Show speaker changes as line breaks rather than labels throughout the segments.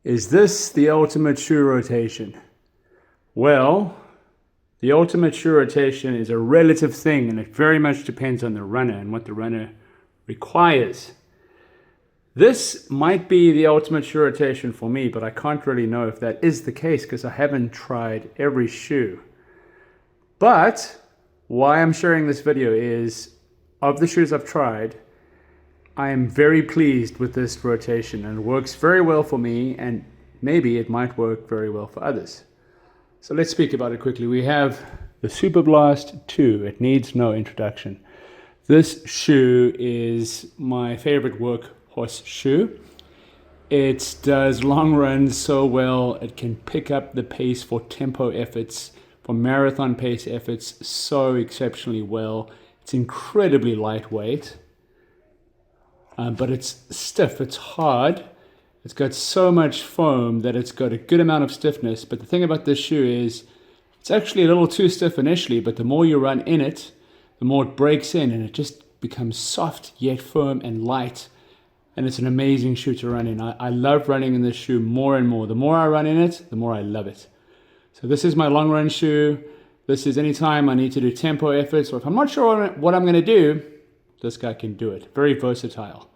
Is this the ultimate shoe rotation? Well, the ultimate shoe rotation is a relative thing, and it very much depends on the runner and what the runner requires. This might be the ultimate shoe rotation for me, but I can't really know if that is the case because I haven't tried every shoe. But why I'm sharing this video is, of the shoes I've tried, I am very pleased with this rotation, and it works very well for me, and maybe it might work very well for others. So let's speak about it quickly. We have the Superblast 2. It needs no introduction. This shoe is my favorite workhorse shoe. It does long runs so well. It can pick up the pace for tempo efforts, for marathon pace efforts so exceptionally well. It's incredibly lightweight. But it's stiff, it's hard, it's got so much foam that it's got a good amount of stiffness. But the thing about this shoe is it's actually a little too stiff initially, but the more you run in it, the more it breaks in and it just becomes soft yet firm and light. And it's an amazing shoe to run in. I love running in this shoe more and more. The more I run in it, the more I love it. So this is my long run shoe. This is anytime I need to do tempo efforts, or if I'm not sure what I'm going to do, this guy can do it. Very versatile.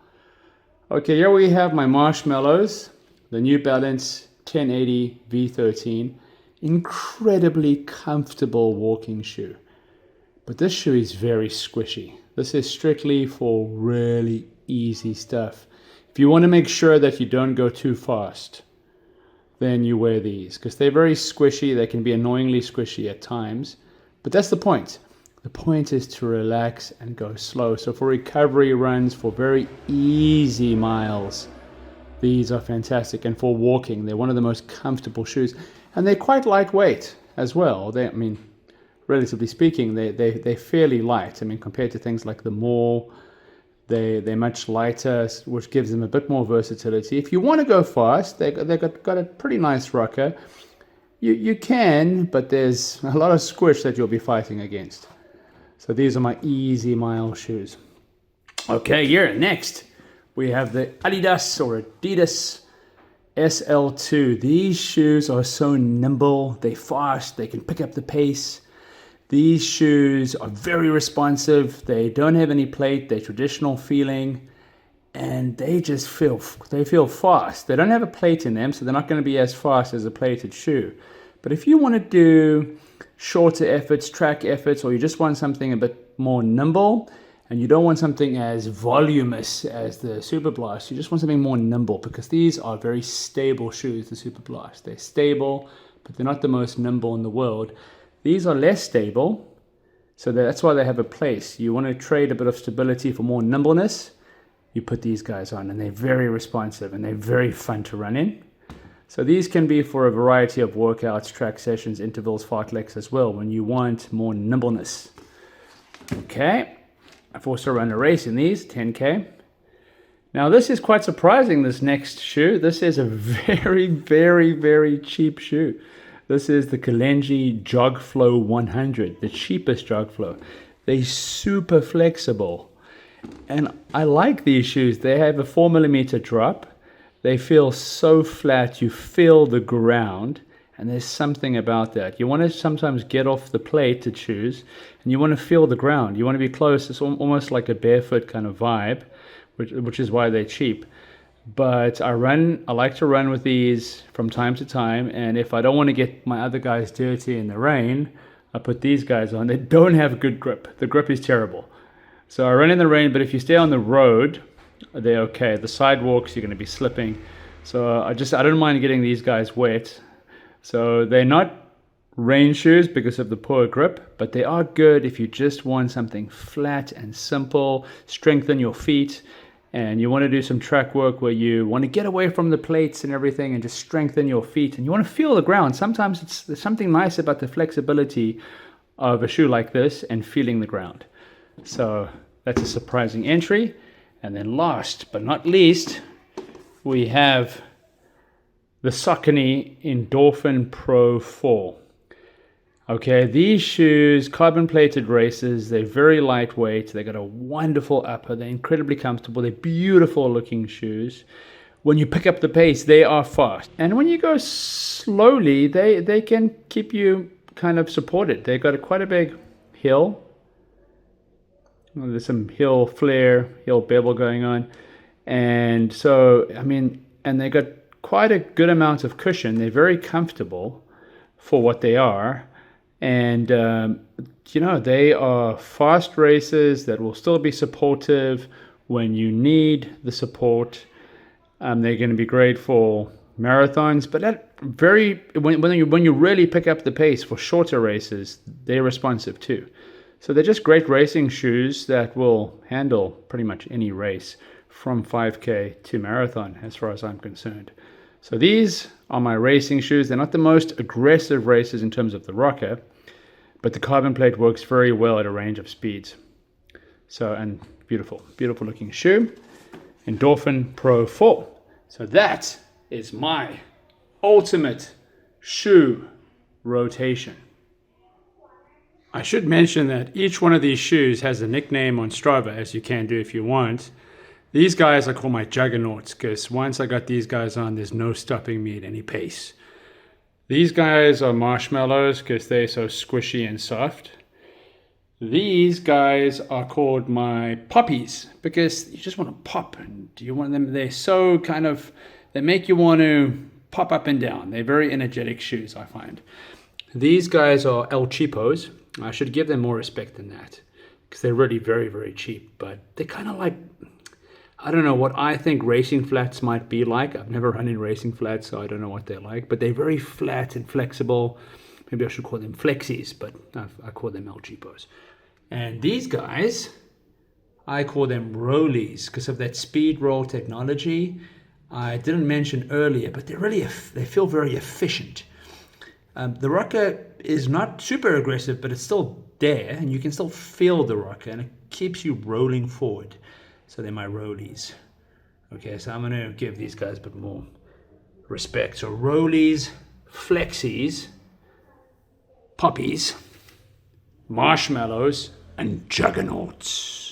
Okay, here we have my Marshmallows, the New Balance 1080 V13. Incredibly comfortable walking shoe. But this shoe is very squishy. This is strictly for really easy stuff. If you want to make sure that you don't go too fast, then you wear these, because they're very squishy. They can be annoyingly squishy at times, but that's the point. The point is to relax and go slow. So for recovery runs, for very easy miles, these are fantastic. And for walking, they're one of the most comfortable shoes. And they're quite lightweight as well. I mean, relatively speaking, they're fairly light. I mean, compared to things like the Mall, they're much lighter, which gives them a bit more versatility. If you want to go fast, they've got a pretty nice rocker. You can, but there's a lot of squish that you'll be fighting against. So these are my easy mile shoes. Okay, here next we have the Adidas SL2. These shoes are so nimble, they're fast, they can pick up the pace. These shoes are very responsive. They don't have any plate, they're traditional feeling, and they feel fast. They don't have a plate in them, so they're not going to be as fast as a plated shoe. But if you want to do shorter efforts, track efforts, or you just want something a bit more nimble, and you don't want something as voluminous as the Superblast, you just want something more nimble, because these are very stable shoes, the Superblast. They're stable, but they're not the most nimble in the world. These are less stable, so that's why they have a place. You want to trade a bit of stability for more nimbleness, you put these guys on, and they're very responsive, and they're very fun to run in. So these can be for a variety of workouts, track sessions, intervals, fartleks as well, when you want more nimbleness. Okay, I've also run a race in these, 10K. Now this is quite surprising, this next shoe. This is a very, very, very cheap shoe. This is the Kalenji Jog Flow 100, the cheapest Jog Flow. They're super flexible. And I like these shoes. They have a 4mm drop. They feel so flat, you feel the ground, and there's something about that. You want to sometimes get off the plate to choose, and you want to feel the ground. You want to be close. It's almost like a barefoot kind of vibe, which is why they're cheap. But I like to run with these from time to time, and if I don't want to get my other guys dirty in the rain, I put ththese guys on. They don't have good grip. The grip is terrible. So I run in the rain, but if you stay on the road, they're okay. The sidewalks, you're going to be slipping. So I don't mind getting these guys wet. So they're not rain shoes because of the poor grip, but they are good if you just want something flat and simple, strengthen your feet, and you want to do some track work where you want to get away from the plates and everything and just strengthen your feet, and you want to feel the ground. Sometimes there's something nice about the flexibility of a shoe like this and feeling the ground. So that's a surprising entry. And then last but not least, we have the Saucony Endorphin Pro 4. Okay, these shoes, carbon plated races, they're very lightweight, they got a wonderful upper, they're incredibly comfortable, they're beautiful looking shoes. when you pick up the pace, they are fast. And when you go slowly, they can keep you kind of supported. They've got quite a big hill. Well, there's some hill flare, hill bevel going on. And so, I mean, and they got quite a good amount of cushion. They're very comfortable for what they are. And, you know, they are fast racers that will still be supportive when you need the support. They're going to be great for marathons, but when you really pick up the pace for shorter races, they're responsive too. So they're just great racing shoes that will handle pretty much any race from 5K to marathon, as far as I'm concerned. So these are my racing shoes. They're not the most aggressive races in terms of the rocker, but the carbon plate works very well at a range of speeds. So, and beautiful looking shoe. Endorphin Pro 4. So that is my ultimate shoe rotation. I should mention that each one of these shoes has a nickname on Strava, as you can do if you want. These guys I call my juggernauts, because once I got these guys on, there's no stopping me at any pace. These guys are marshmallows because they're so squishy and soft. These guys are called my poppies because you just want to pop, and you want them, they're so kind of, they make you want to pop up and down. They're very energetic shoes, I find. These guys are El Cheapos. I should give them more respect than that because they're really very, very cheap, but they're kind of like, I don't know what I think racing flats might be like. I've never run in racing flats, so I don't know what they're like, but they're very flat and flexible. Maybe I should call them flexies, but I call them El Cheapos. And these guys, I call them rollies because of that speed roll technology I didn't mention earlier, but they're really, they feel very efficient. The rocker is not super aggressive, but it's still there, and you can still feel the rocker, and it keeps you rolling forward. So they're my rollies. Okay, so I'm going to give these guys a bit more respect. So rollies, flexies, poppies, marshmallows, and juggernauts.